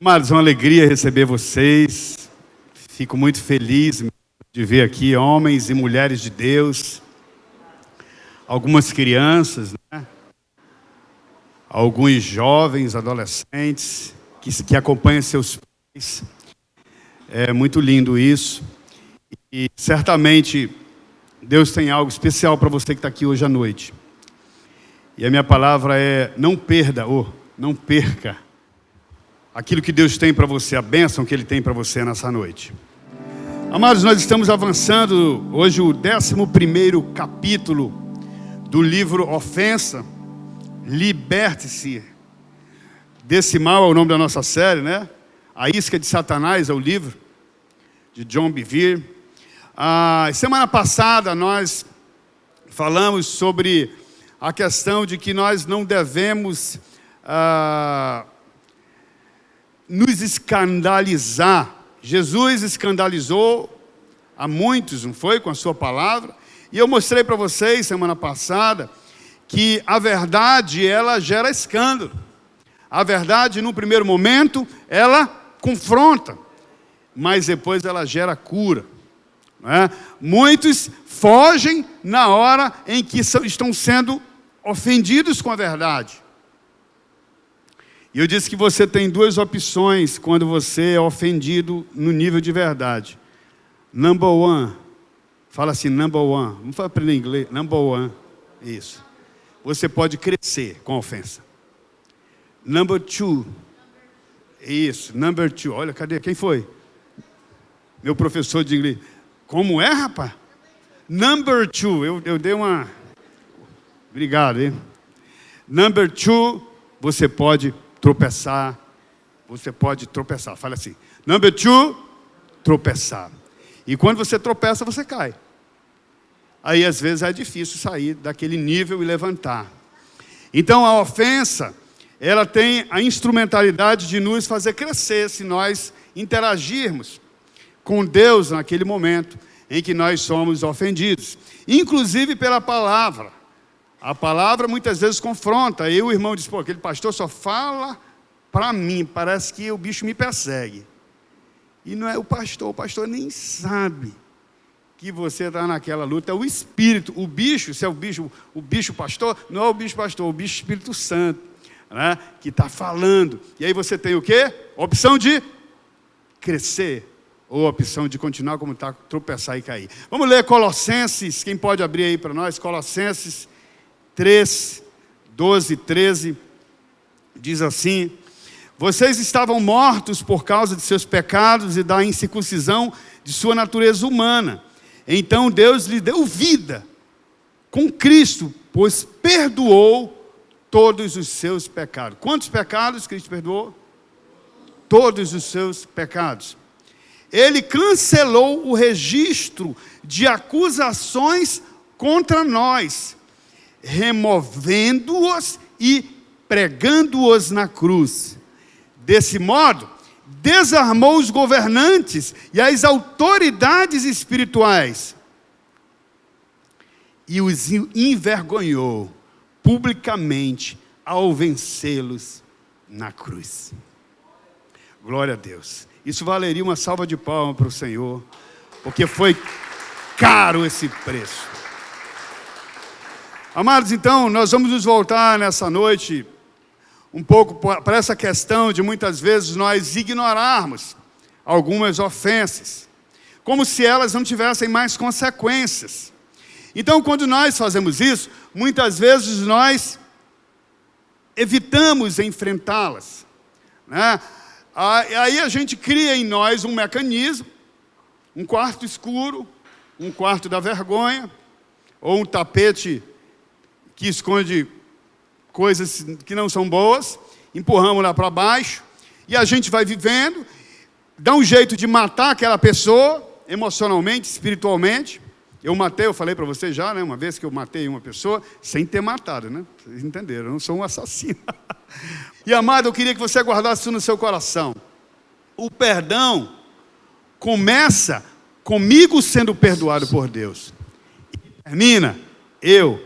Amados, é uma alegria receber vocês. Fico muito feliz de ver aqui homens e mulheres de Deus, algumas crianças, né? Alguns jovens, adolescentes, que acompanham seus pais. É muito lindo isso. E certamente Deus tem algo especial para você que está aqui hoje à noite. E a minha palavra é: não perca aquilo que Deus tem para você, a bênção que Ele tem para você nessa noite. Amados, nós estamos avançando hoje o 11º capítulo do livro Ofensa. Liberte-se desse mal é o nome da nossa série, né? A Isca de Satanás é o livro de John Bevere. Semana passada nós falamos sobre a questão de que nós não devemos nos escandalizar. Jesus escandalizou a muitos, não foi? Com a sua palavra. E eu mostrei para vocês semana passada que a verdade, ela gera escândalo. A verdade, num primeiro momento, ela confronta, mas depois ela gera cura, não é? Muitos fogem na hora em que estão sendo ofendidos com a verdade. E eu disse que você tem duas opções quando você é ofendido no nível de verdade. Number one. Fala assim, number one. Vamos aprender inglês. Number one. Isso. Você pode crescer com a ofensa. Number two. Isso, number two. Olha, cadê? Quem foi? Meu professor de inglês. Como é, rapaz? Number two. Eu dei uma... Obrigado, hein? Number two, você pode tropeçar. Você pode tropeçar. Fala assim. Number two, tropeçar. E quando você tropeça, você cai. Aí, às vezes, é difícil sair daquele nível e levantar. Então, a ofensa, ela tem a instrumentalidade de nos fazer crescer, se nós interagirmos com Deus naquele momento em que nós somos ofendidos. Inclusive pela palavra. A palavra muitas vezes confronta. E o irmão diz, aquele pastor só fala para mim, parece que o bicho me persegue. E não é o pastor nem sabe que você está naquela luta. É o espírito, o bicho, se é o bicho pastor, não é o bicho pastor, é o bicho Espírito Santo, né, que está falando. E aí você tem o quê? Opção de crescer, ou opção de continuar como está, tropeçar e cair. Vamos ler Colossenses, quem pode abrir aí para nós? Colossenses 3, 12, 13, diz assim: vocês estavam mortos por causa de seus pecados e da incircuncisão de sua natureza humana. Então Deus lhe deu vida com Cristo, pois perdoou todos os seus pecados. Quantos pecados Cristo perdoou? Todos os seus pecados. Ele cancelou o registro de acusações contra nós, removendo-os e pregando-os na cruz. Desse modo, desarmou os governantes e as autoridades espirituais e os envergonhou publicamente ao vencê-los na cruz. Glória a Deus. Isso valeria uma salva de palmas para o Senhor, porque foi caro esse preço. Amados, então, nós vamos nos voltar nessa noite um pouco para essa questão de muitas vezes nós ignorarmos algumas ofensas, como se elas não tivessem mais consequências. Então, quando nós fazemos isso, muitas vezes nós evitamos enfrentá-las, né? Aí a gente cria em nós um mecanismo, um quarto escuro, um quarto da vergonha, ou um tapete que esconde coisas que não são boas, empurramos lá para baixo, e a gente vai vivendo, dá um jeito de matar aquela pessoa, emocionalmente, espiritualmente. Eu falei para vocês já, né, uma vez que eu matei uma pessoa, sem ter matado, né? Vocês entenderam, eu não sou um assassino. E amado, eu queria que você guardasse isso no seu coração. O perdão começa comigo sendo perdoado por Deus. E termina eu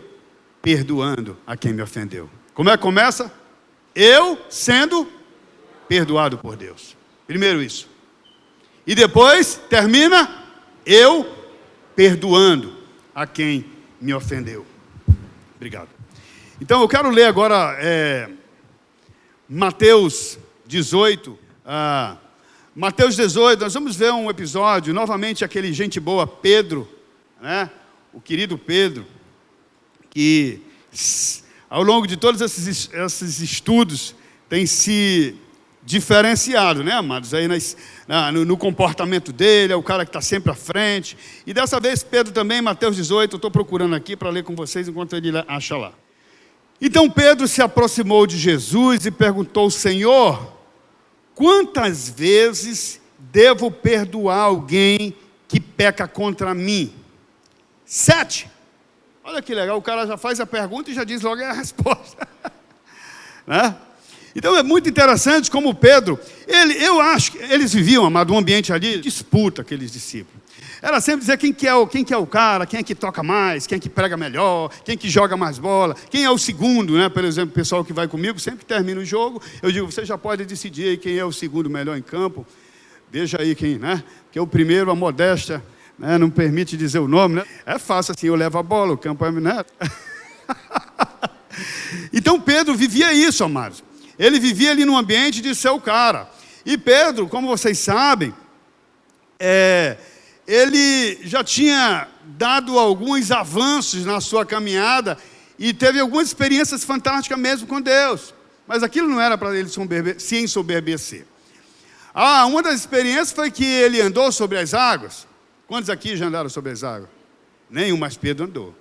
perdoando a quem me ofendeu. Como é que começa? Eu sendo perdoado por Deus. Primeiro isso. E depois termina eu perdoando a quem me ofendeu. Obrigado. Então eu quero ler agora Mateus 18. Mateus 18, nós vamos ver um episódio, novamente aquele gente boa, Pedro, né? O querido Pedro, que ao longo de todos esses estudos tem se diferenciado, né, amados? Aí no comportamento dele, é o cara que está sempre à frente. E dessa vez Pedro também, Mateus 18, eu estou procurando aqui para ler com vocês enquanto ele acha lá. Então Pedro se aproximou de Jesus e perguntou: Senhor, quantas vezes devo perdoar alguém que peca contra mim? 7. Olha que legal, o cara já faz a pergunta e já diz logo a resposta. Né? Então é muito interessante como Pedro, eu acho que eles viviam, amado, um ambiente ali, disputa aqueles discípulos. Era sempre dizer quem que é o cara, quem é que toca mais, quem é que prega melhor, quem que joga mais bola, quem é o segundo, né? Por exemplo, o pessoal que vai comigo, sempre que termina o jogo, eu digo, você já pode decidir aí quem é o segundo melhor em campo. Veja aí quem, né? Porque o primeiro, a modéstia, né? Não permite dizer o nome, né? É fácil assim, eu levo a bola, o campo é... Né? Então Pedro vivia isso, amados. Ele vivia ali num ambiente de ser o cara. E Pedro, como vocês sabem, ele já tinha dado alguns avanços na sua caminhada e teve algumas experiências fantásticas mesmo com Deus. Mas aquilo não era para ele se ensoberbecer. Uma das experiências foi que ele andou sobre as águas. Quantos aqui já andaram sobre as águas? Nenhum, mas Pedro andou.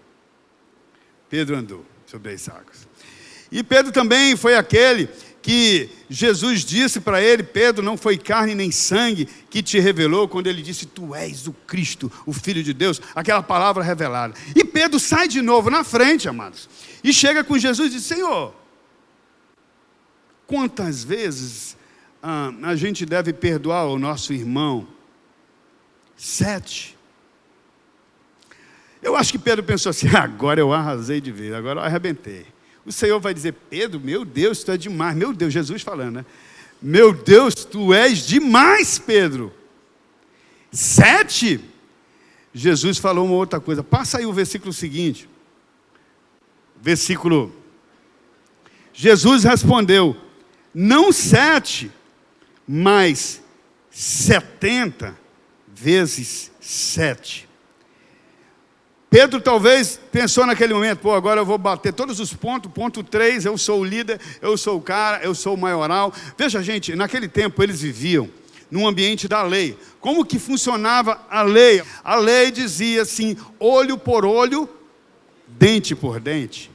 Pedro andou sobre as águas. E Pedro também foi aquele que Jesus disse para ele: Pedro, não foi carne nem sangue que te revelou, quando ele disse, tu és o Cristo, o Filho de Deus, aquela palavra revelada. E Pedro sai de novo na frente, amados, e chega com Jesus e diz: Senhor, quantas vezes a gente deve perdoar o nosso irmão? 7. Eu acho que Pedro pensou assim: agora eu arrasei de vez, agora eu arrebentei. O Senhor vai dizer: Pedro, meu Deus, tu é demais. Meu Deus, Jesus falando, né? Meu Deus, tu és demais, Pedro. 7. Jesus falou uma outra coisa. Passa aí o versículo seguinte. Jesus respondeu: não 7, mas 70 vezes 7. Pedro talvez pensou naquele momento: agora eu vou bater todos os pontos. Ponto 3, eu sou o líder, eu sou o cara, eu sou o maioral. Veja, gente, naquele tempo eles viviam num ambiente da lei. Como que funcionava a lei? A lei dizia assim: olho por olho, dente por dente.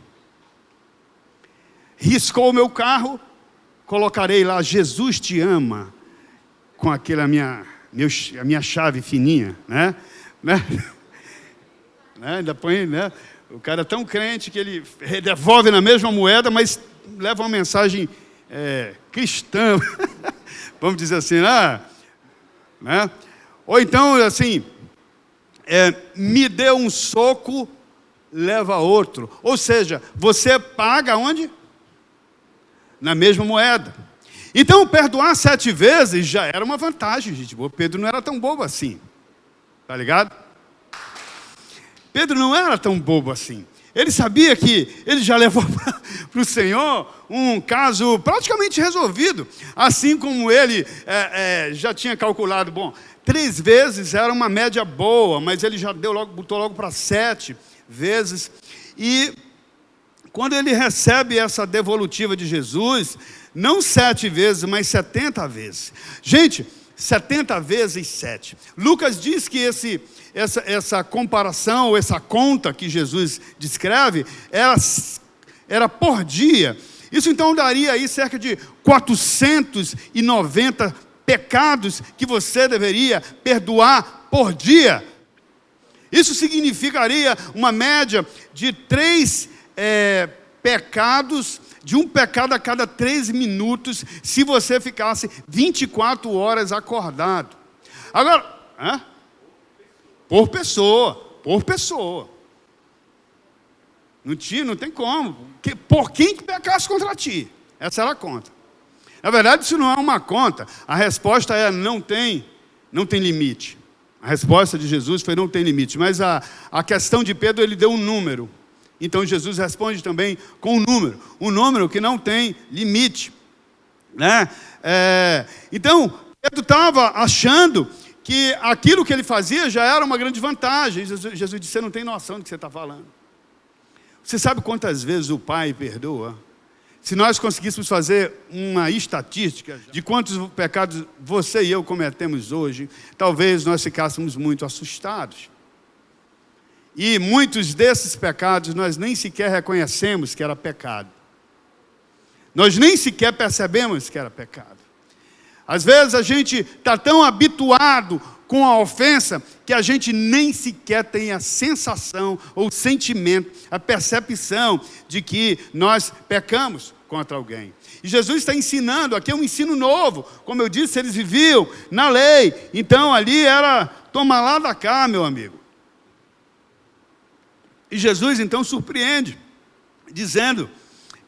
Riscou o meu carro, colocarei lá, Jesus te ama, com a minha chave fininha, né? Ainda põe, né? O cara é tão crente que ele devolve na mesma moeda, mas leva uma mensagem cristã, vamos dizer assim, né? Ou então, assim, me dê um soco, leva outro. Ou seja, você paga onde? Na mesma moeda. Então, perdoar 7 vezes já era uma vantagem, gente. O Pedro não era tão bobo assim, tá ligado? Pedro não era tão bobo assim. Ele sabia que ele já levou para o Senhor um caso praticamente resolvido. Assim como ele já tinha calculado, 3 vezes era uma média boa, mas ele já botou logo para 7 vezes. E quando ele recebe essa devolutiva de Jesus, não 7 vezes, mas 70 vezes. Gente, 70 vezes 7. Lucas diz que essa comparação, ou essa conta que Jesus descreve, era por dia. Isso então daria aí cerca de 490 pecados que você deveria perdoar por dia. Isso significaria uma média de 3 pecados, de um pecado a cada 3 minutos, se você ficasse 24 horas acordado. Agora, por pessoa. Não tem como. Por quem que pecasse contra ti? Essa era a conta. Na verdade, isso não é uma conta. A resposta é não tem limite. A resposta de Jesus foi não tem limite. Mas a questão de Pedro, ele deu um número. Então Jesus responde também com um número que não tem limite, né? Então Pedro estava achando que aquilo que ele fazia já era uma grande vantagem. Jesus disse: você não tem noção do que você está falando. Você sabe quantas vezes o Pai perdoa? Se nós conseguíssemos fazer uma estatística de quantos pecados você e eu cometemos hoje, talvez nós ficássemos muito assustados. E muitos desses pecados nós nem sequer reconhecemos que era pecado. Nós nem sequer percebemos que era pecado. Às vezes a gente está tão habituado com a ofensa que a gente nem sequer tem a sensação ou sentimento, a percepção de que nós pecamos contra alguém. E Jesus está ensinando, aqui é um ensino novo. Como eu disse, eles viviam na lei. Então ali era toma lá da cá, meu amigo. E Jesus então surpreende, dizendo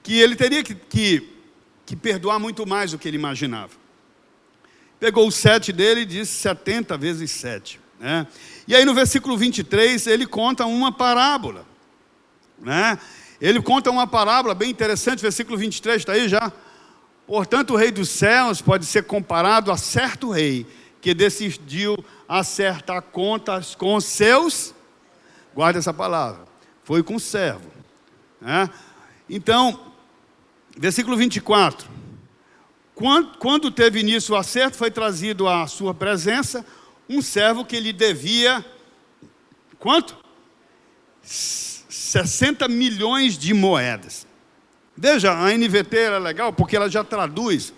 que ele teria que perdoar muito mais do que ele imaginava. Pegou o 7 dele e disse 70 vezes 7. Né? E aí no versículo 23 ele conta uma parábola. Né? Ele conta uma parábola bem interessante, versículo 23 está aí já. Portanto, o rei dos céus pode ser comparado a certo rei que decidiu acertar contas com os seus, guarda essa palavra, foi com o servo. Né? Então, versículo 24. Quando teve início o acerto, foi trazido à sua presença um servo que lhe devia, quanto? 60 milhões de moedas. Veja, a NVT era legal porque ela já traduz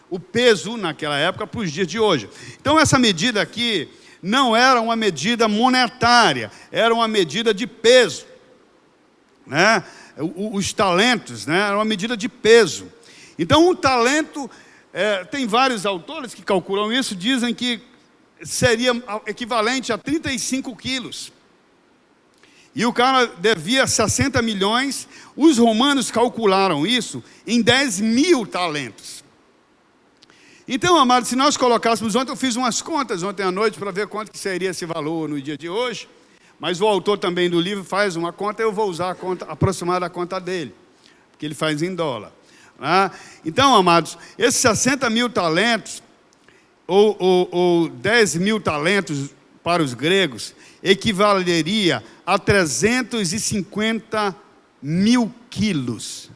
o peso naquela época para os dias de hoje. Então essa medida aqui não era uma medida monetária, era uma medida de peso. Né? Os talentos, né? Era uma medida de peso. Então um talento, tem vários autores que calculam isso, dizem que seria equivalente a 35 quilos. E o cara devia 60 milhões, os romanos calcularam isso em 10 mil talentos. Então, amados, se nós colocássemos ontem, eu fiz umas contas ontem à noite para ver quanto que seria esse valor no dia de hoje, mas o autor também do livro faz uma conta, eu vou usar a conta aproximada da conta dele, porque ele faz em dólar. Então, amados, esses 60 mil talentos, ou 10 mil talentos para os gregos, equivaleria a 350 mil quilos.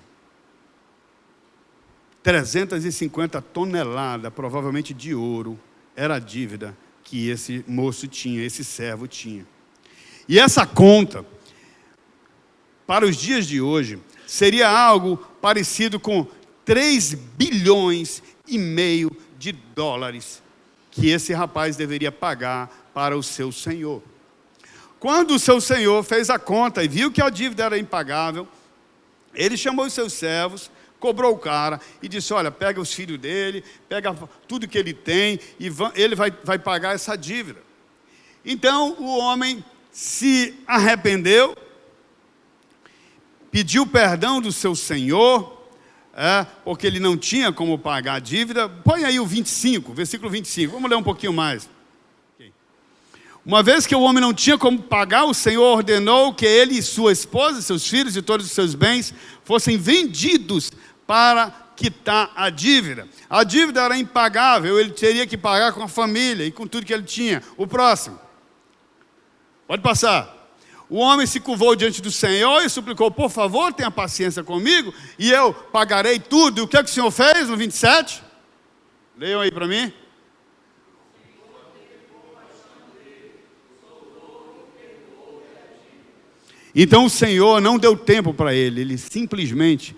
350 toneladas, provavelmente de ouro, era a dívida que esse moço tinha, esse servo tinha. E essa conta, para os dias de hoje, seria algo parecido com 3 bilhões e meio de dólares que esse rapaz deveria pagar para o seu senhor. Quando o seu senhor fez a conta e viu que a dívida era impagável, ele chamou os seus servos, cobrou o cara e disse: olha, pega os filhos dele, pega tudo que ele tem e ele vai pagar essa dívida. Então o homem se arrependeu, pediu perdão do seu senhor, porque ele não tinha como pagar a dívida. Põe aí o 25, versículo 25, vamos ler um pouquinho mais. Uma vez que o homem não tinha como pagar, o Senhor ordenou que ele e sua esposa, seus filhos e todos os seus bens fossem vendidos para quitar a dívida. A dívida era impagável, ele teria que pagar com a família e com tudo que ele tinha. O próximo. Pode passar. O homem se curvou diante do Senhor e suplicou: por favor, tenha paciência comigo e eu pagarei tudo. E o que o Senhor fez no 27? Leiam aí para mim. Então o Senhor não deu tempo para ele, ele simplesmente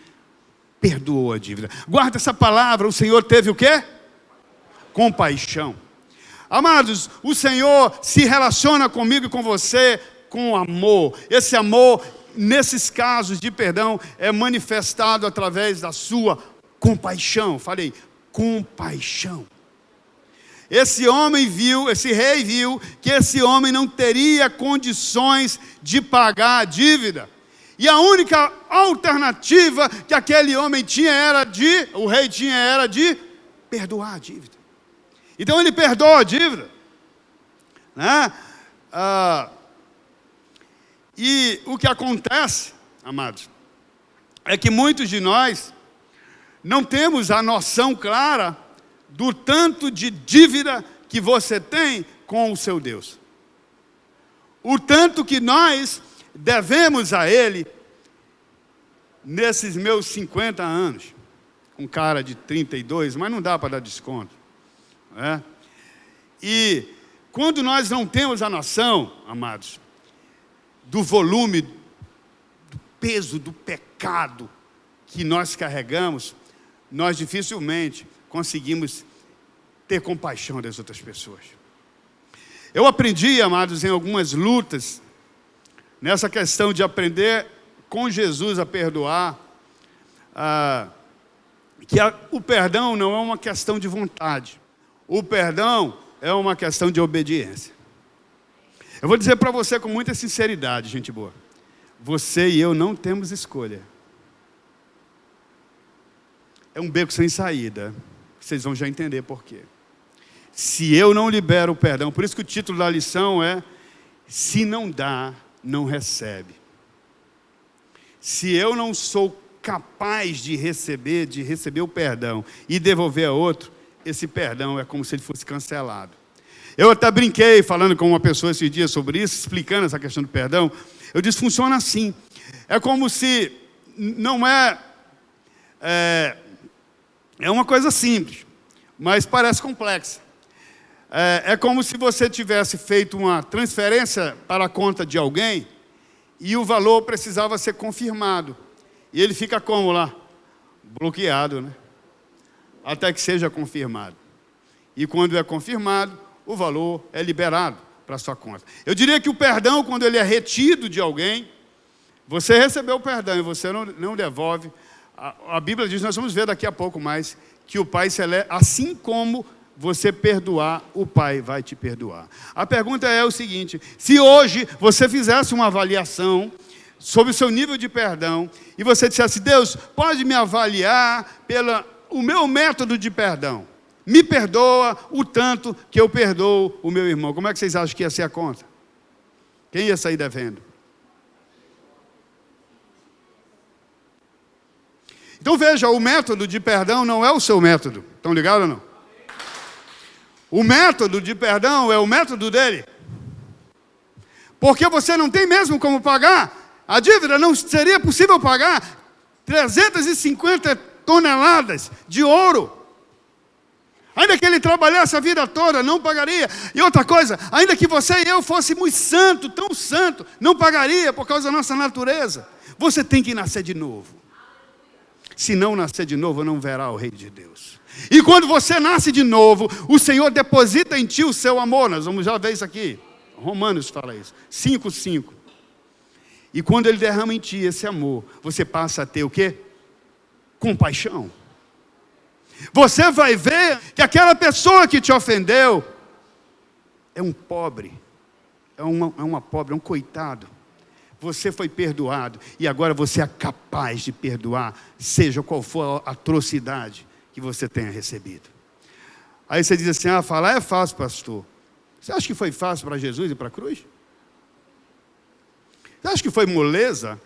perdoou a dívida. Guarda essa palavra, o Senhor teve o quê? Compaixão. Amados, o Senhor se relaciona comigo e com você com amor. Esse amor, nesses casos de perdão, é manifestado através da sua compaixão. Falei, compaixão. Esse rei viu que esse homem não teria condições de pagar a dívida. E a única alternativa que aquele homem tinha o rei tinha era de perdoar a dívida. Então ele perdoa a dívida, né? E o que acontece, amados, é que muitos de nós não temos a noção clara do tanto de dívida que você tem com o seu Deus. O tanto que nós devemos a Ele nesses meus 50 anos, com cara de 32, mas não dá para dar desconto, né? E quando nós não temos a noção, amados, do volume, do peso do pecado que nós carregamos, nós dificilmente conseguimos ter compaixão das outras pessoas. Eu aprendi, amados, em algumas lutas, nessa questão de aprender com Jesus a perdoar, o perdão não é uma questão de vontade. O perdão é uma questão de obediência. Eu vou dizer para você com muita sinceridade, gente boa. Você e eu não temos escolha. É um beco sem saída. Vocês vão já entender por quê. Se eu não libero o perdão, por isso que o título da lição é: se não dá, não recebe. Se eu não sou capaz de receber o perdão e devolver a outro, esse perdão é como se ele fosse cancelado. Eu até brinquei falando com uma pessoa esses dias sobre isso, explicando essa questão do perdão. Eu disse, funciona assim. É como se não é uma coisa simples, mas parece complexa. É como se você tivesse feito uma transferência para a conta de alguém e o valor precisava ser confirmado. E ele fica como lá? Bloqueado, né? Até que seja confirmado. E quando é confirmado, o valor é liberado para a sua conta. Eu diria que o perdão, quando ele é retido de alguém, você recebeu o perdão e você não devolve. A Bíblia diz, nós vamos ver daqui a pouco mais, que o Pai Celeste, assim como você perdoar, o Pai vai te perdoar. A pergunta é o seguinte: se hoje você fizesse uma avaliação sobre o seu nível de perdão, e você dissesse, Deus, pode me avaliar pelo meu método de perdão. Me perdoa o tanto que eu perdoo o meu irmão. Como é que vocês acham que ia ser a conta? Quem ia sair devendo? Então veja, o método de perdão não é o seu método. Estão ligados ou não? O método de perdão é o método dele. Porque você não tem mesmo como pagar. A dívida não seria possível pagar 350 toneladas de ouro. Ainda que ele trabalhasse a vida toda, não pagaria. E outra coisa, ainda que você e eu fôssemos santos, tão santos, não pagaria por causa da nossa natureza. Você tem que nascer de novo. Se não nascer de novo, não verá o Rei de Deus. E quando você nasce de novo, o Senhor deposita em ti o seu amor. Nós vamos já ver isso aqui. Romanos fala isso. 5:5. E quando Ele derrama em ti esse amor, você passa a ter o quê? Compaixão. Você vai ver que aquela pessoa que te ofendeu é um pobre, é uma pobre, é um coitado. Você foi perdoado e agora você é capaz de perdoar, seja qual for a atrocidade que você tenha recebido. Aí você diz assim, falar é fácil, pastor. Você acha que foi fácil para Jesus ir para a cruz? Você acha que foi moleza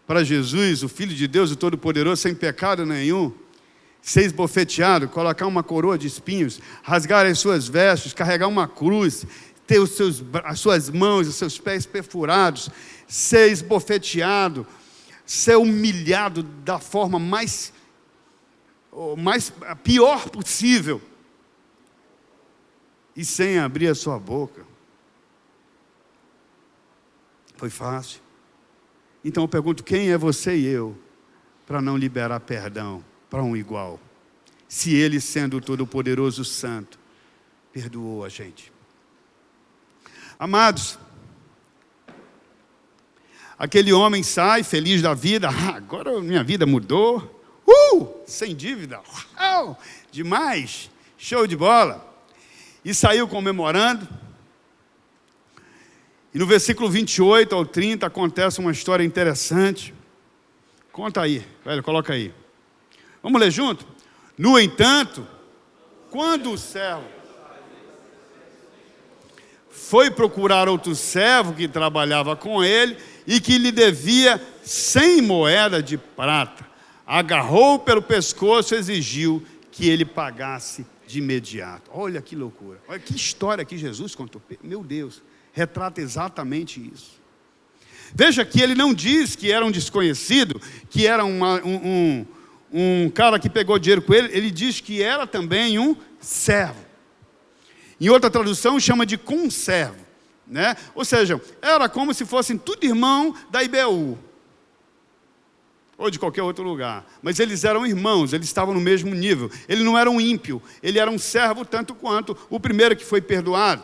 para Jesus, o Filho de Deus, o Todo-Poderoso, sem pecado nenhum, ser esbofeteado, colocar uma coroa de espinhos, rasgar as suas vestes, carregar uma cruz, ter as suas mãos, os seus pés perfurados, ser esbofeteado, ser humilhado da forma pior possível, e sem abrir a sua boca? Foi fácil. Então eu pergunto, quem é você e eu para não liberar perdão para um igual? Se Ele, sendo o Todo-Poderoso Santo, perdoou a gente. Amados, aquele homem sai feliz da vida. Agora minha vida mudou. Sem dívida. Demais. Show de bola. E saiu comemorando. E no versículo 28 ao 30 acontece uma história interessante. Conta aí, velho, coloca aí. Vamos ler junto? No entanto, Quando o servo foi procurar outro servo que trabalhava com ele e que lhe devia 100 moedas de prata, agarrou pelo pescoço e exigiu que ele pagasse de imediato. Olha que loucura. Olha que história que Jesus contou. Meu Deus, retrata exatamente isso. Veja que ele não diz que era um desconhecido, que era um cara que pegou dinheiro com ele. Ele diz que era também um servo. Em outra tradução chama de conservo, né? Ou seja, era como se fossem tudo irmão da IBU. Ou de qualquer outro lugar. Mas eles eram irmãos, eles estavam no mesmo nível. Ele não era um ímpio, ele era um servo tanto quanto o primeiro que foi perdoado.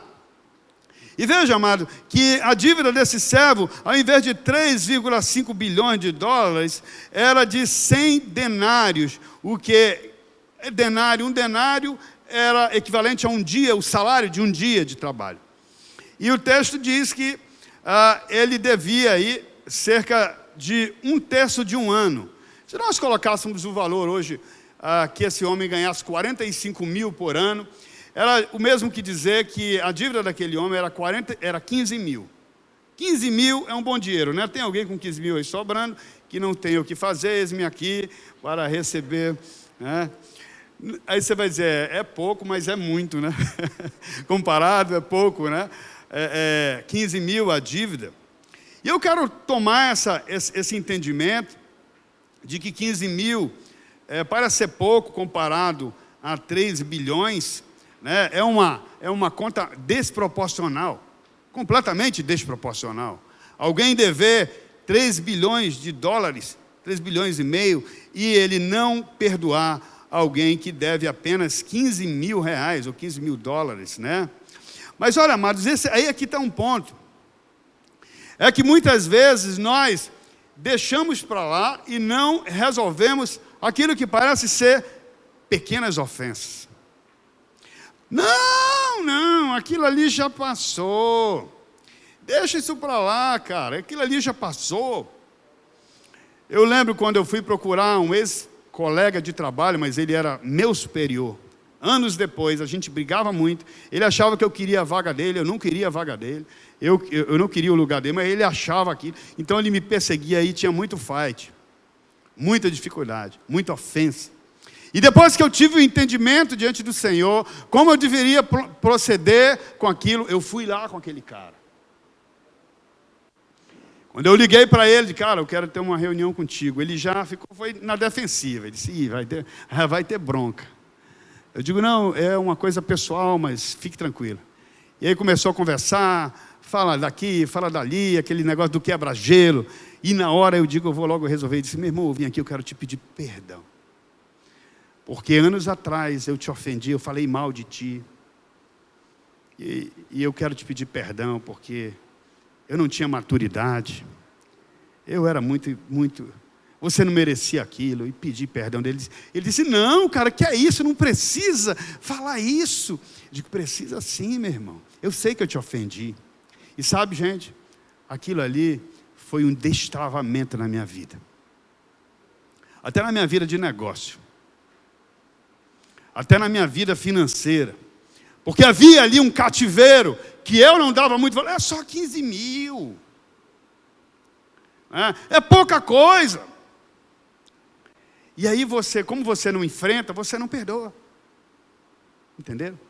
E veja, amado, que a dívida desse servo, ao invés de 3,5 bilhões de dólares, era de 100 denários. O que é denário? Um denário era equivalente a um dia, o salário de um dia de trabalho. E o texto diz que ele devia aí cerca de 1/3 de um ano. Se nós colocássemos o valor hoje, que esse homem ganhasse 45 mil por ano, era o mesmo que dizer que a dívida daquele homem era 15 mil. 15 mil é um bom dinheiro, né? Tem alguém com 15 mil aí sobrando, que não tem o que fazer, eis-me aqui para receber, né? Aí você vai dizer, é pouco, mas é muito, né? Comparado, é pouco, né? 15 mil a dívida. E eu quero tomar esse entendimento de que 15 mil parece ser pouco comparado a 3 bilhões, né? É uma conta desproporcional, completamente desproporcional. Alguém dever 3 bilhões de dólares, 3 bilhões e meio, e ele não perdoar alguém que deve apenas 15 mil reais ou 15 mil dólares, né? Mas olha, amados, aí aqui está um ponto. É que muitas vezes nós deixamos para lá e não resolvemos aquilo que parece ser pequenas ofensas. Não, aquilo ali já passou. Deixa isso para lá, cara, aquilo ali já passou. Eu lembro quando eu fui procurar um ex-colega de trabalho, mas ele era meu superior. Anos depois, a gente brigava muito. Ele achava que eu queria a vaga dele, eu não queria a vaga dele. Eu não queria o lugar dele, mas ele achava aquilo. Então ele me perseguia e tinha muito fight, muita dificuldade, muita ofensa. E depois que eu tive o entendimento diante do Senhor, como eu deveria proceder com aquilo, eu fui lá com aquele cara. Quando eu liguei para ele, cara, eu quero ter uma reunião contigo. Ele já foi na defensiva. Ele disse, vai ter bronca. Eu digo, não, é uma coisa pessoal, mas fique tranquilo. E aí começou a conversar, fala daqui, fala dali, aquele negócio do quebra-gelo. E na hora eu digo, eu vou logo resolver. Ele disse, meu irmão, eu vim aqui, eu quero te pedir perdão. Porque anos atrás eu te ofendi, eu falei mal de ti. E eu quero te pedir perdão, porque eu não tinha maturidade. Eu era muito... Você não merecia aquilo, e pedi perdão dele. Ele disse, não, cara, que é isso? Não precisa falar isso. Eu digo, precisa sim, meu irmão. Eu sei que eu te ofendi. E sabe, gente, aquilo ali foi um destravamento na minha vida. Até na minha vida de negócio. Até na minha vida financeira. Porque havia ali um cativeiro que eu não dava muito valor. É só 15 mil. É pouca coisa. E aí você, como você não enfrenta, você não perdoa. Entenderam?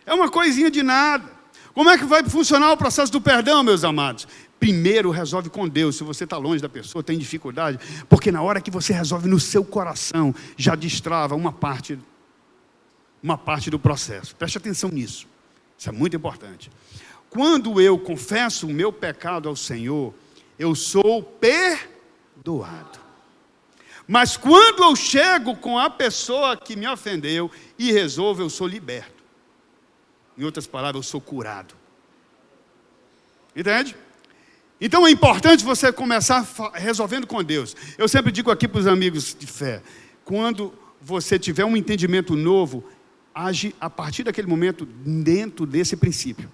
É uma coisinha de nada. Como é que vai funcionar o processo do perdão, meus amados? Primeiro resolve com Deus. Se você está longe da pessoa, tem dificuldade. Porque na hora que você resolve no seu coração, já destrava uma parte do processo. Preste atenção nisso. Isso é muito importante. Quando eu confesso o meu pecado ao Senhor, eu sou perdoado. Mas quando eu chego com a pessoa que me ofendeu e resolvo, eu sou liberto. Em outras palavras, eu sou curado. Entende? Então é importante você começar resolvendo com Deus. Eu sempre digo aqui para os amigos de fé, quando você tiver um entendimento novo, age a partir daquele momento dentro desse princípio.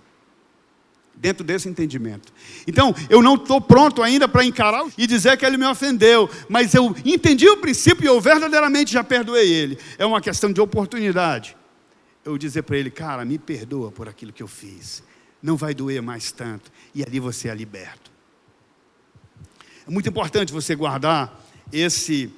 dentro desse entendimento. Então, eu não estou pronto ainda para encarar e dizer que ele me ofendeu, mas eu entendi o princípio e eu verdadeiramente já perdoei ele. É uma questão de oportunidade. Eu dizer para ele, cara, me perdoa por aquilo que eu fiz. Não vai doer mais tanto. E ali você é liberto. É muito importante você guardar esse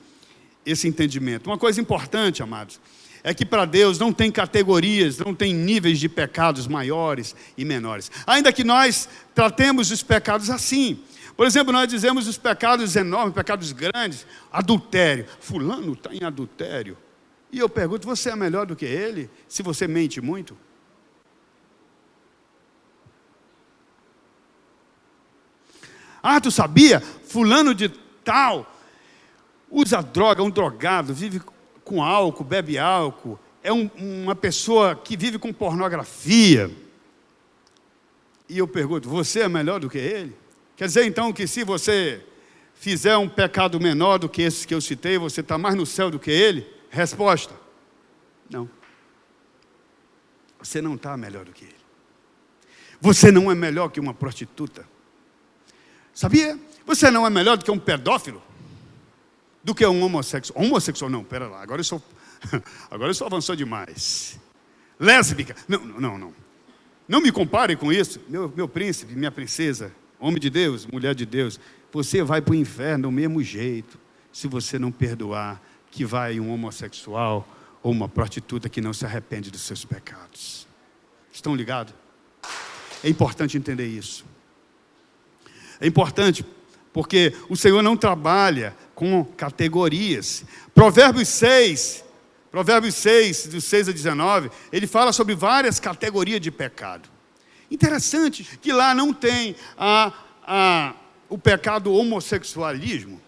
entendimento. Uma coisa importante, amados, é que para Deus não tem categorias, não tem níveis de pecados maiores e menores. Ainda que nós tratemos os pecados assim. Por exemplo, nós dizemos os pecados enormes, pecados grandes, adultério. Fulano está em adultério. E eu pergunto, você é melhor do que ele, se você mente muito? Ah, tu sabia? Fulano de tal usa droga, um drogado, vive com álcool, bebe álcool, é uma pessoa que vive com pornografia. E eu pergunto, você é melhor do que ele? Quer dizer então que se você fizer um pecado menor do que esses que eu citei, você está mais no céu do que ele? Resposta, não. Você não está melhor do que ele. Você não é melhor que uma prostituta. Sabia? Você não é melhor do que um pedófilo? Do que um homossexual. Homossexual não, pera lá, agora isso avançou demais. Lésbica, não. Não me compare com isso. Meu príncipe, minha princesa, homem de Deus, mulher de Deus, você vai para o inferno do mesmo jeito, se você não perdoar que vai um homossexual ou uma prostituta que não se arrepende dos seus pecados. Estão ligados? É importante entender isso. É importante porque o Senhor não trabalha com categorias. Provérbios 6, do 6 a 19, ele fala sobre várias categorias de pecado. Interessante que lá não tem o pecado homossexualismo,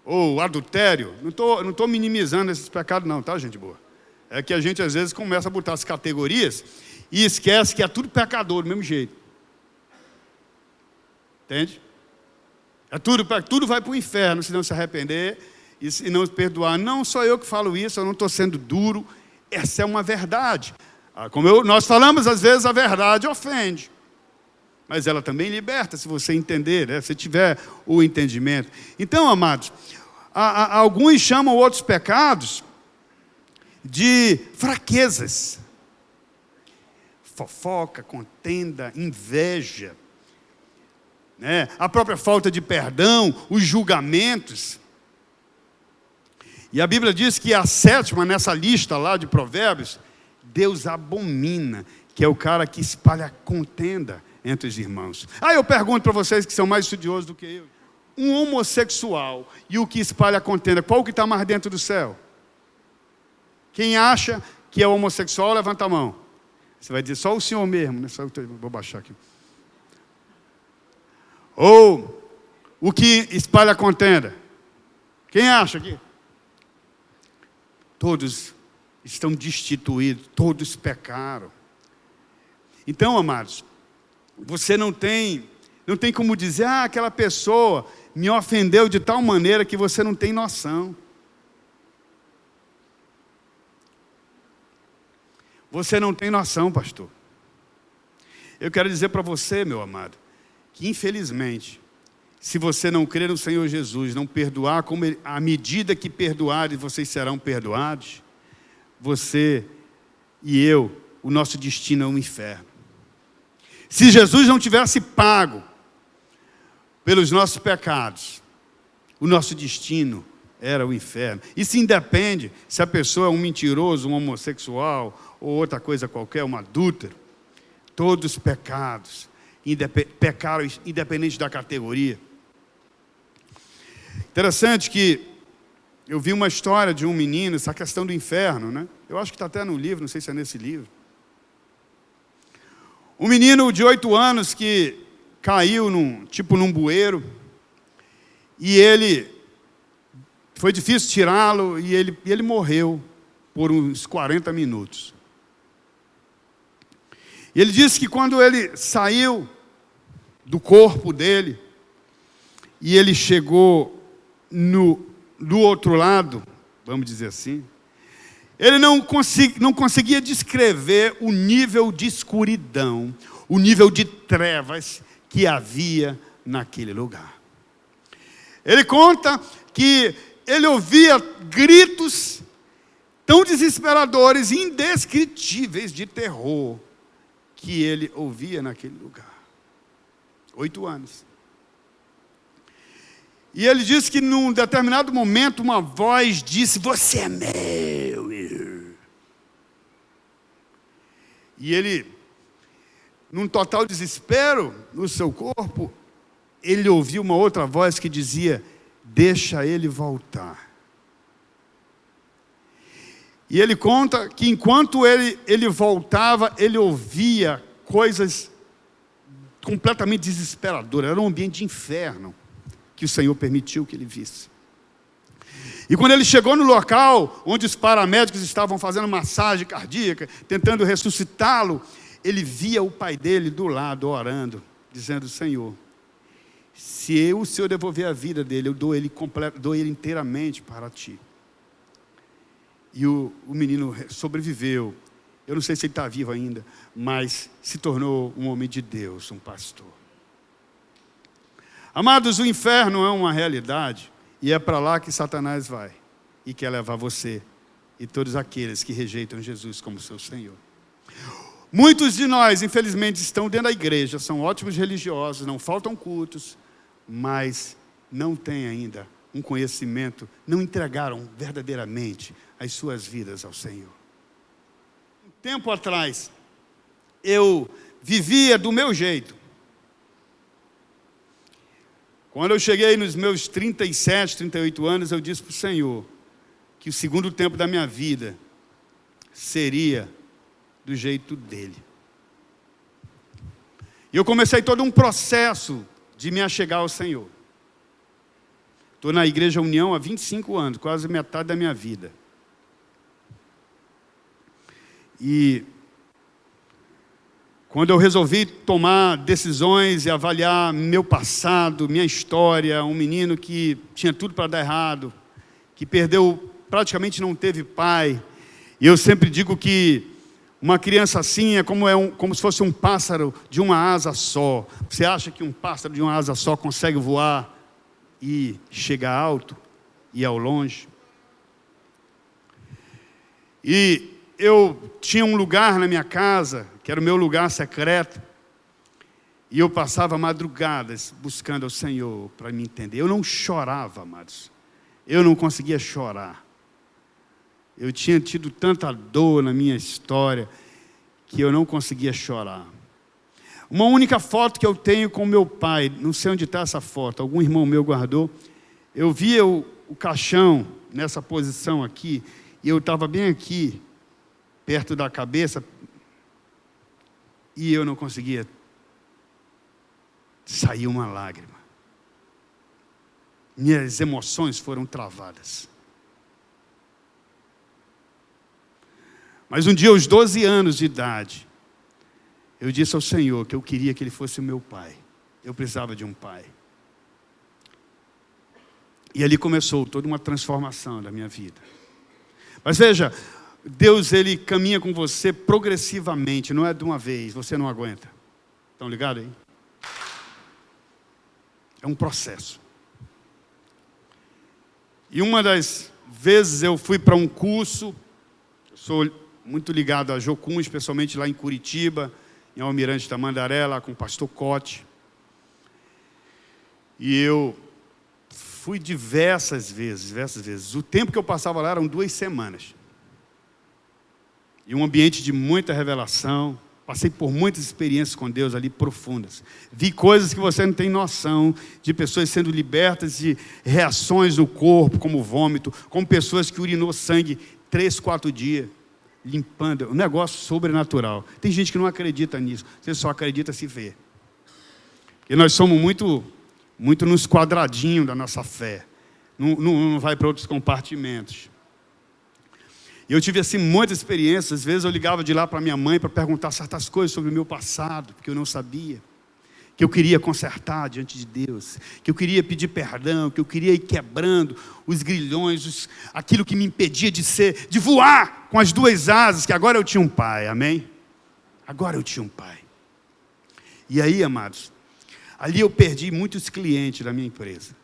ou adultério. Não estou minimizando esses pecados não, tá, gente boa? É que a gente às vezes começa a botar as categorias e esquece que é tudo pecador do mesmo jeito. Entende? Tudo vai para o inferno se não se arrepender e se não perdoar. Não sou eu que falo isso, eu não estou sendo duro. Essa é uma verdade. Como nós falamos, às vezes a verdade ofende. Mas ela também liberta, se você entender, né? Se tiver o entendimento. Então, amados, alguns chamam outros pecados de fraquezas. Fofoca, contenda, inveja. A própria falta de perdão, os julgamentos. E a Bíblia diz que a sétima nessa lista lá de Provérbios, Deus abomina, que é o cara que espalha contenda entre os irmãos. Eu pergunto para vocês que são mais estudiosos do que eu, um homossexual e o que espalha contenda, qual que está mais dentro do céu? Quem acha que é homossexual, levanta a mão. Você vai dizer, só o senhor mesmo, né? Vou baixar aqui. Ou o que espalha contenda? Quem acha aqui? Todos estão destituídos, todos pecaram. Então, amados, você não tem como dizer, aquela pessoa me ofendeu de tal maneira que você não tem noção. Você não tem noção, pastor. Eu quero dizer para você, meu amado, que infelizmente, se você não crer no Senhor Jesus, não perdoar, como à medida que perdoares, vocês serão perdoados, você e eu, o nosso destino é um inferno. Se Jesus não tivesse pago pelos nossos pecados, o nosso destino era o inferno. Isso independe se a pessoa é um mentiroso, um homossexual, ou outra coisa qualquer, um adúltero. Todos os pecados pecaram independente da categoria. Interessante que eu vi uma história de um menino, essa questão do inferno, né? Eu acho que está até no livro, não sei se é nesse livro. Um menino de 8 anos que caiu num bueiro, e foi difícil tirá-lo, e ele morreu por uns 40 minutos. E ele disse que quando ele saiu do corpo dele, e ele chegou do outro lado, vamos dizer assim, ele não conseguia descrever o nível de escuridão, o nível de trevas que havia naquele lugar. Ele conta que ele ouvia gritos tão desesperadores e indescritíveis de terror que ele ouvia naquele lugar. 8 anos. E ele disse que num determinado momento uma voz disse: você é meu. E ele, num total desespero no seu corpo, ele ouviu uma outra voz que dizia: deixa ele voltar. E ele conta que enquanto ele voltava, ele ouvia coisas completamente desesperadoras. Era um ambiente de inferno que o Senhor permitiu que ele visse. E quando ele chegou no local onde os paramédicos estavam fazendo massagem cardíaca, tentando ressuscitá-lo, ele via o pai dele do lado orando, dizendo: Senhor, se o Senhor devolver a vida dele, eu dou ele inteiramente para ti. E o menino sobreviveu. Eu não sei se ele está vivo ainda, mas se tornou um homem de Deus, um pastor. Amados, o inferno é uma realidade, e é para lá que Satanás vai, e quer levar você e todos aqueles que rejeitam Jesus como seu Senhor. Muitos de nós, infelizmente, estão dentro da igreja, são ótimos religiosos, não faltam cultos, mas não têm ainda um conhecimento, não entregaram verdadeiramente as suas vidas ao Senhor. Um tempo atrás, eu vivia do meu jeito. Quando eu cheguei nos meus 37, 38 anos, eu disse para o Senhor que o segundo tempo da minha vida seria do jeito dele. E eu comecei todo um processo de me achegar ao Senhor. Estou na Igreja União há 25 anos, quase metade da minha vida. E quando eu resolvi tomar decisões e avaliar meu passado, minha história, um menino que tinha tudo para dar errado, que perdeu, praticamente não teve pai. E eu sempre digo que uma criança assim é como se fosse um pássaro de uma asa só. Você acha que um pássaro de uma asa só consegue voar e chegar alto e ao longe? E eu tinha um lugar na minha casa, que era o meu lugar secreto, e eu passava madrugadas buscando ao Senhor para me entender. Eu não chorava, amados. Eu não conseguia chorar. Eu tinha tido tanta dor na minha história que eu não conseguia chorar. Uma única foto que eu tenho com meu pai, não sei onde está essa foto, algum irmão meu guardou. Eu via o caixão nessa posição aqui, e eu estava bem aqui, perto da cabeça, e eu não conseguia sair uma lágrima. Minhas emoções foram travadas. Mas um dia, aos 12 anos de idade, eu disse ao Senhor que eu queria que Ele fosse o meu pai. Eu precisava de um pai. E ali começou toda uma transformação da minha vida. Mas veja, Deus, Ele caminha com você progressivamente, não é de uma vez, você não aguenta. Estão ligados aí? É um processo. E uma das vezes eu fui para um curso, eu sou muito ligado a Jocum, especialmente lá em Curitiba, em Almirante Tamandaré, lá com o pastor Cote. E eu fui diversas vezes. O tempo que eu passava lá eram 2 semanas. E um ambiente de muita revelação. Passei por muitas experiências com Deus ali profundas. Vi coisas que você não tem noção, de pessoas sendo libertas de reações no corpo, como vômito, como pessoas que urinou sangue 3, 4 dias, limpando. Um negócio sobrenatural. Tem gente que não acredita nisso, você só acredita se vê. E nós somos muito nos quadradinhos da nossa fé. Não vai para outros compartimentos. E eu tive assim muitas experiências. Às vezes eu ligava de lá para minha mãe para perguntar certas coisas sobre o meu passado, porque eu não sabia. Que eu queria consertar diante de Deus, que eu queria pedir perdão, que eu queria ir quebrando os grilhões, aquilo que me impedia de voar com as 2 asas, que agora eu tinha um pai, amém? Agora eu tinha um pai. E aí, amados, ali eu perdi muitos clientes da minha empresa.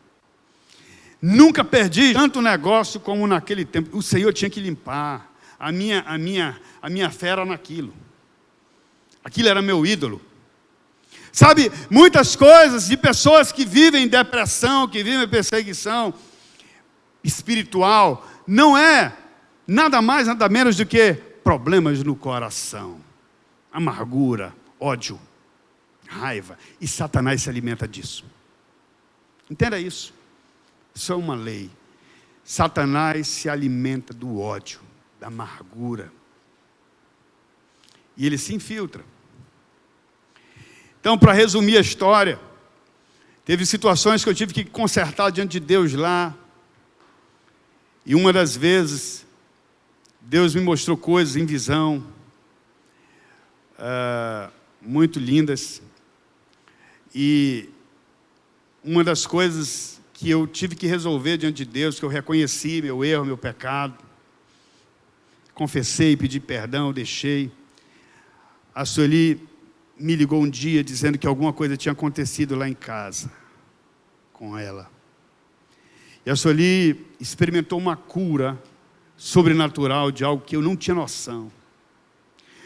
Nunca perdi tanto negócio como naquele tempo. O Senhor tinha que limpar a minha fé era naquilo. Aquilo era meu ídolo. Sabe, muitas coisas de pessoas que vivem depressão, que vivem perseguição espiritual, não é nada mais, nada menos do que problemas no coração, amargura, ódio, raiva. E Satanás se alimenta disso. Entenda isso. Isso é uma lei. Satanás se alimenta do ódio, da amargura. E ele se infiltra. Então, para resumir a história, teve situações que eu tive que consertar diante de Deus lá. E uma das vezes, Deus me mostrou coisas em visão, muito lindas. E uma das coisas que eu tive que resolver diante de Deus, que eu reconheci meu erro, meu pecado, confessei, pedi perdão, deixei. A Sueli me ligou um dia dizendo que alguma coisa tinha acontecido lá em casa com ela. E a Sueli experimentou uma cura sobrenatural de algo que eu não tinha noção.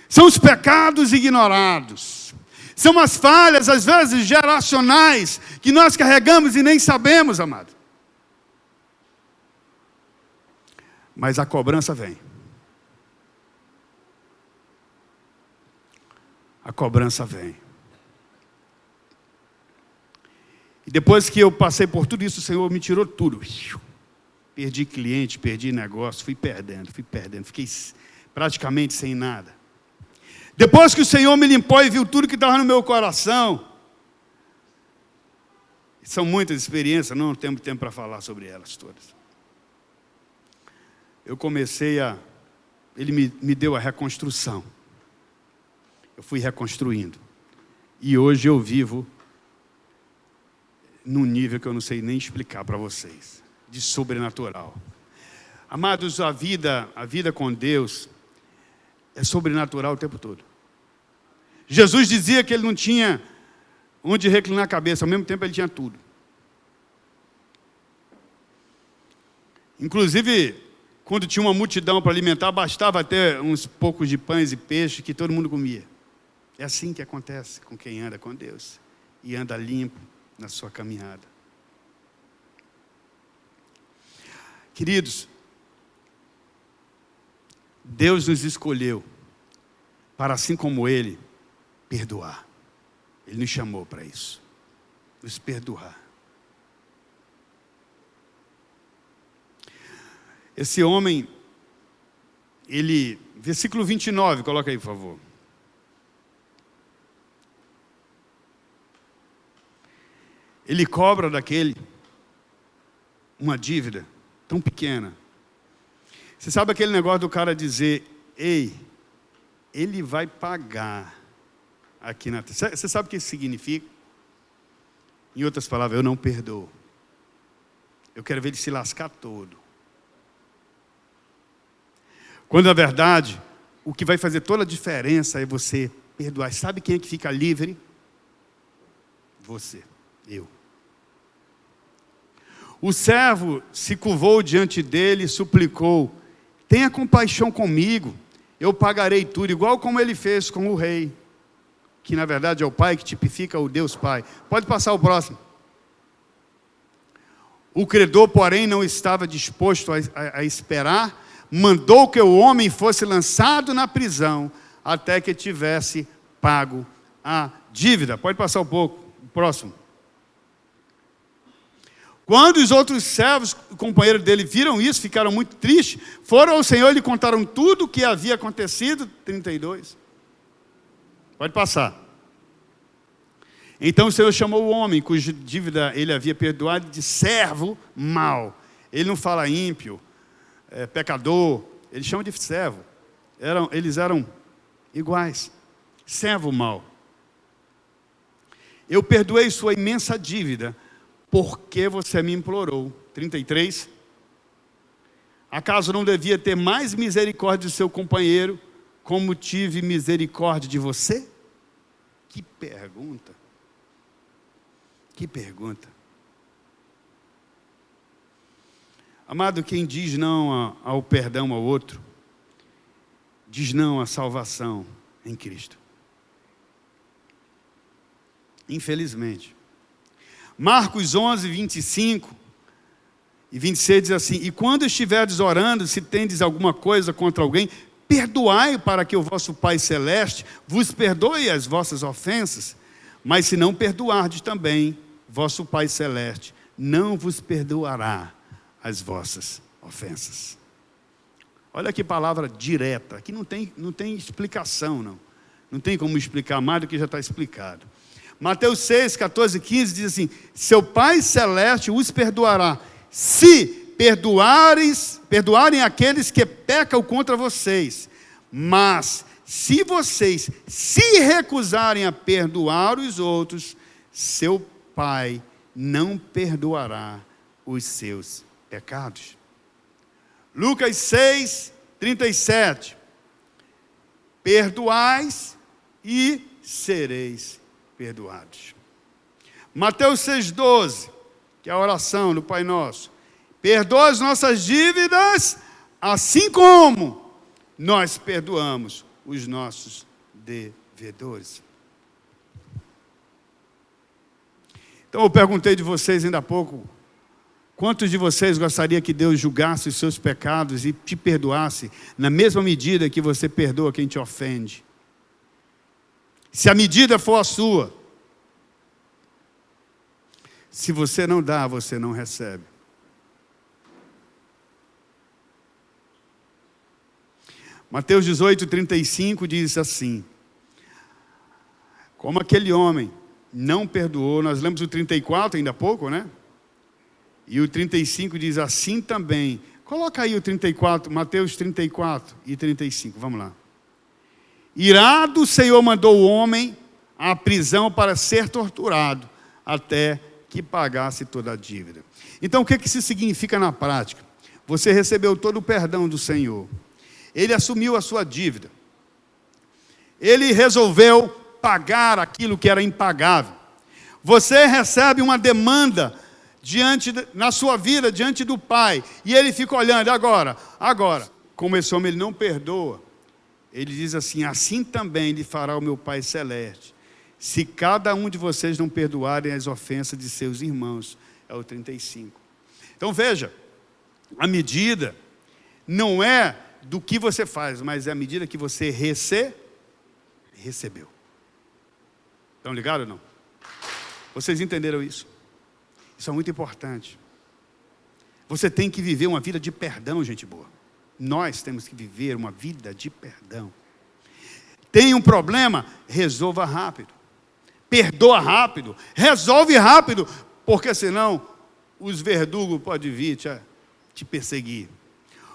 São os pecados ignorados. São as falhas, às vezes, geracionais, que nós carregamos e nem sabemos, amado. Mas a cobrança vem. A cobrança vem. E depois que eu passei por tudo isso, o Senhor me tirou tudo. Perdi cliente, perdi negócio, fui perdendo, fiquei praticamente sem nada. Depois que o Senhor me limpou e viu tudo que estava no meu coração, são muitas experiências, não temos tempo para falar sobre elas todas. Eu comecei ele me deu a reconstrução. Eu fui reconstruindo. E hoje eu vivo num nível que eu não sei nem explicar para vocês, de sobrenatural. Amados, a vida com Deus é sobrenatural o tempo todo. Jesus dizia que ele não tinha onde reclinar a cabeça, ao mesmo tempo ele tinha tudo. Inclusive, quando tinha uma multidão para alimentar, bastava ter uns poucos de pães e peixes que todo mundo comia. É assim que acontece com quem anda com Deus e anda limpo na sua caminhada. Queridos, Deus nos escolheu para, assim como Ele, perdoar. Ele nos chamou para isso, nos perdoar. Esse homem, versículo 29, coloca aí, por favor. Ele cobra daquele uma dívida tão pequena. Você sabe aquele negócio do cara dizer, ei, ele vai pagar aqui na terra. Você sabe o que isso significa? Em outras palavras, eu não perdoo. Eu quero ver ele se lascar todo. Quando na verdade, o que vai fazer toda a diferença é você perdoar. Sabe quem é que fica livre? Você, eu. O servo se curvou diante dele e suplicou, tenha compaixão comigo, eu pagarei tudo, igual como ele fez com o rei, que na verdade é o pai, que tipifica o Deus Pai. Pode passar o próximo. O credor, porém, não estava disposto a esperar, mandou que o homem fosse lançado na prisão, até que tivesse pago a dívida. Pode passar um pouco, o próximo. Quando os outros servos, companheiros dele, viram isso, ficaram muito tristes, foram ao Senhor e lhe contaram tudo o que havia acontecido. 32. Pode passar. Então o Senhor chamou o homem, cuja dívida ele havia perdoado, de servo mau. Ele não fala ímpio, pecador, ele chama de servo. Eles eram iguais. Servo mau. Eu perdoei sua imensa dívida, porque você me implorou. 33. Acaso não devia ter mais misericórdia de seu companheiro, como tive misericórdia de você? Que pergunta. Que pergunta. Amado, quem diz não ao perdão ao outro, diz não à salvação em Cristo. Infelizmente. Marcos 11, 25 e 26 diz assim: e quando estiverdes orando, se tendes alguma coisa contra alguém, perdoai, para que o vosso Pai Celeste vos perdoe as vossas ofensas. Mas se não perdoardes também, vosso Pai Celeste não vos perdoará as vossas ofensas. Olha que palavra direta. Aqui não tem explicação, não. Não tem como explicar mais do que já está explicado. Mateus 6, 14 e 15 diz assim: seu Pai Celeste os perdoará, se perdoarem aqueles que pecam contra vocês. Mas se vocês se recusarem a perdoar os outros, seu Pai não perdoará os seus pecados. Lucas 6, 37. Perdoais e sereis perdoados. Mateus 6, 12, que é a oração do Pai Nosso. Perdoa as nossas dívidas, assim como nós perdoamos os nossos devedores. Então eu perguntei de vocês ainda há pouco, quantos de vocês gostariam que Deus julgasse os seus pecados e te perdoasse na mesma medida que você perdoa quem te ofende? Se a medida for a sua, se você não dá, você não recebe. Mateus 18, 35 diz assim: como aquele homem não perdoou, nós lemos o 34 ainda há pouco, né? E o 35 diz assim também. Coloca aí o 34, Mateus 34 e 35, vamos lá. Irado, o Senhor mandou o homem à prisão para ser torturado, até que pagasse toda a dívida. Então o que isso significa na prática? Você recebeu todo o perdão do Senhor. Ele assumiu a sua dívida. Ele resolveu pagar aquilo que era impagável. Você recebe uma demanda na sua vida, diante do Pai. E ele fica olhando, agora, como esse homem ele não perdoa, ele diz assim: assim também lhe fará o meu Pai Celeste, se cada um de vocês não perdoarem as ofensas de seus irmãos. É o 35. Então veja, a medida não é do que você faz, mas é a medida que você recebeu. Estão ligados ou não? Vocês entenderam isso? Isso é muito importante. Você tem que viver uma vida de perdão, gente boa. Nós temos que viver uma vida de perdão. Tem um problema? Resolva rápido. Perdoa rápido. Resolve rápido. Porque senão os verdugos podem vir te perseguir.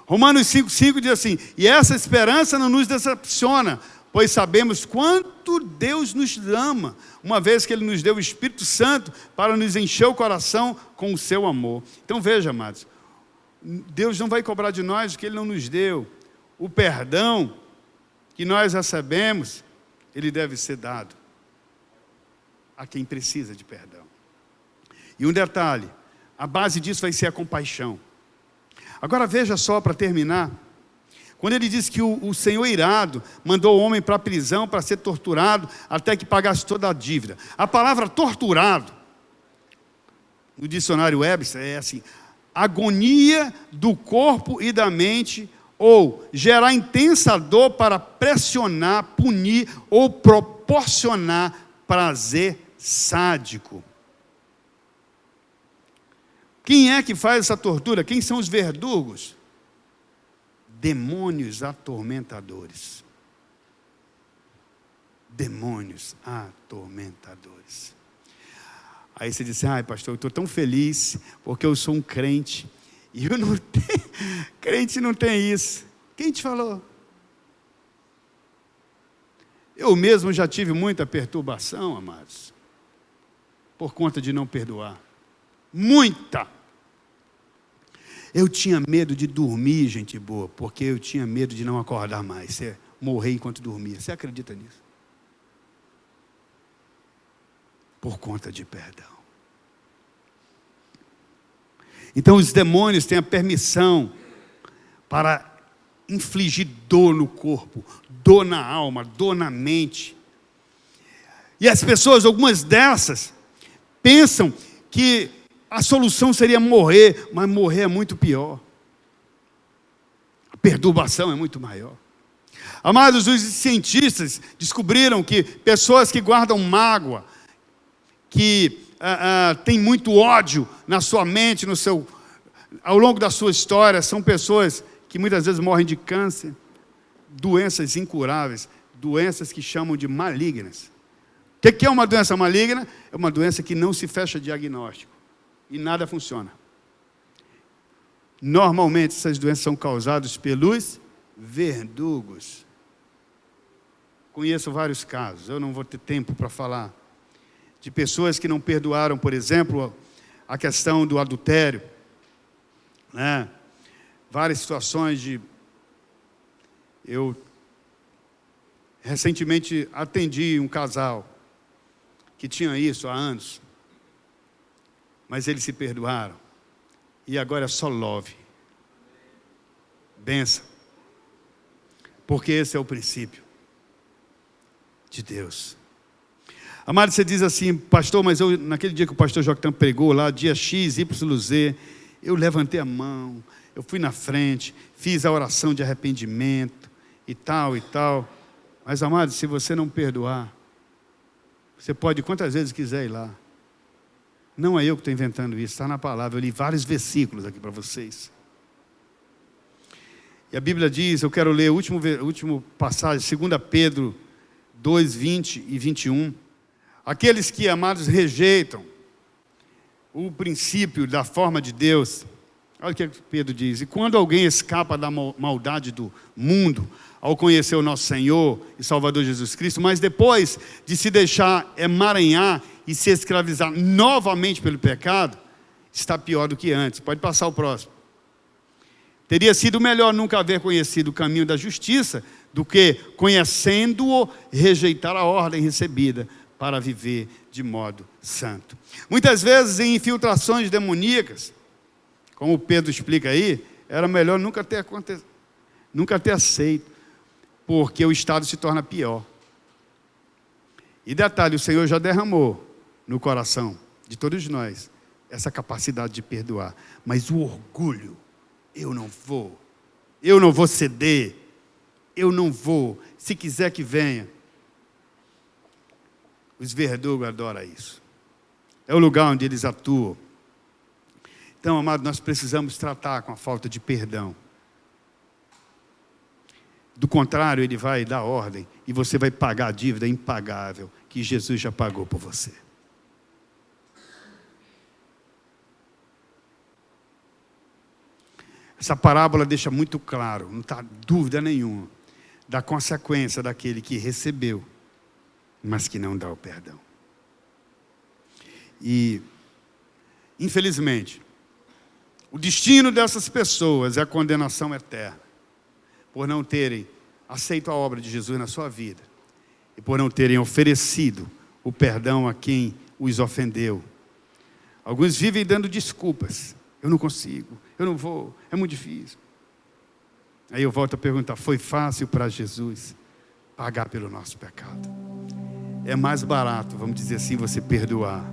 Romanos 5,5 diz assim: e essa esperança não nos decepciona, pois sabemos quanto Deus nos ama, uma vez que Ele nos deu o Espírito Santo para nos encher o coração com o seu amor. Então veja, amados, Deus não vai cobrar de nós o que Ele não nos deu. O perdão que nós recebemos, ele deve ser dado a quem precisa de perdão. E um detalhe, a base disso vai ser a compaixão. Agora veja só, para terminar, quando ele diz que o Senhor irado mandou o homem para a prisão para ser torturado até que pagasse toda a dívida. A palavra torturado, no dicionário Webster, é assim: agonia do corpo e da mente, ou gerar intensa dor para pressionar, punir ou proporcionar prazer sádico. Quem é que faz essa tortura? Quem são os verdugos? Demônios atormentadores. Demônios atormentadores. Aí você diz: ai, pastor, eu estou tão feliz porque eu sou um crente. E eu não tenho. Crente não tem isso. Quem te falou? Eu mesmo já tive muita perturbação, amados, por conta de não perdoar. Muita. Eu tinha medo de dormir, gente boa, porque eu tinha medo de não acordar mais, morrer enquanto dormia. Você acredita nisso? por conta de perdão. Então os demônios têm a permissão para infligir dor no corpo, dor na alma, dor na mente. E as pessoas, algumas dessas, pensam que a solução seria morrer, mas morrer é muito pior. A perturbação é muito maior. Amados, os cientistas descobriram que pessoas que guardam mágoa, que têm muito ódio na sua mente, ao longo da sua história, são pessoas que muitas vezes morrem de câncer, doenças incuráveis, doenças que chamam de malignas. O que é uma doença maligna? É uma doença que não se fecha diagnóstico e nada funciona. Normalmente essas doenças são causadas pelos verdugos. Conheço vários casos, eu não vou ter tempo para falar, de pessoas que não perdoaram, por exemplo, a questão do adultério, né? Várias situações Eu recentemente atendi um casal que tinha isso há anos, mas eles se perdoaram, e agora é só love, benção, porque esse é o princípio de Deus. Amado, você diz assim: pastor, mas naquele dia que o pastor Joctan pregou lá, dia X, YZ, eu levantei a mão, eu fui na frente, fiz a oração de arrependimento e tal e tal. Mas, amado, se você não perdoar, você pode quantas vezes quiser ir lá. Não é eu que estou inventando isso, está na palavra. Eu li vários versículos aqui para vocês. E a Bíblia diz, eu quero ler o último passagem, 2 Pedro 2, 20 e 21. Aqueles que, amados, rejeitam o princípio da forma de Deus. Olha o que Pedro diz: e quando alguém escapa da maldade do mundo, ao conhecer o nosso Senhor e Salvador Jesus Cristo, mas depois de se deixar emaranhar e se escravizar novamente pelo pecado, está pior do que antes. Pode passar o próximo. Teria sido melhor nunca haver conhecido o caminho da justiça, do que, conhecendo-o, rejeitar a ordem recebida para viver de modo santo. Muitas vezes em infiltrações demoníacas, como Pedro explica aí, era melhor nunca ter aceito, porque o estado se torna pior. E detalhe, o Senhor já derramou no coração de todos nós essa capacidade de perdoar, mas o orgulho, eu não vou ceder, eu não vou, se quiser que venha. Os verdugos adoram isso. É o lugar onde eles atuam. Então, amado, nós precisamos tratar com a falta de perdão. Do contrário, ele vai dar ordem e você vai pagar a dívida impagável que Jesus já pagou por você. Essa parábola deixa muito claro, não está dúvida nenhuma, da consequência daquele que recebeu, mas que não dá o perdão. E, infelizmente, o destino dessas pessoas é a condenação eterna, por não terem aceito a obra de Jesus na sua vida, e por não terem oferecido o perdão a quem os ofendeu. Alguns vivem dando desculpas: eu não consigo, eu não vou, é muito difícil. Aí eu volto a perguntar: foi fácil para Jesus pagar pelo nosso pecado? É mais barato, vamos dizer assim, você perdoar,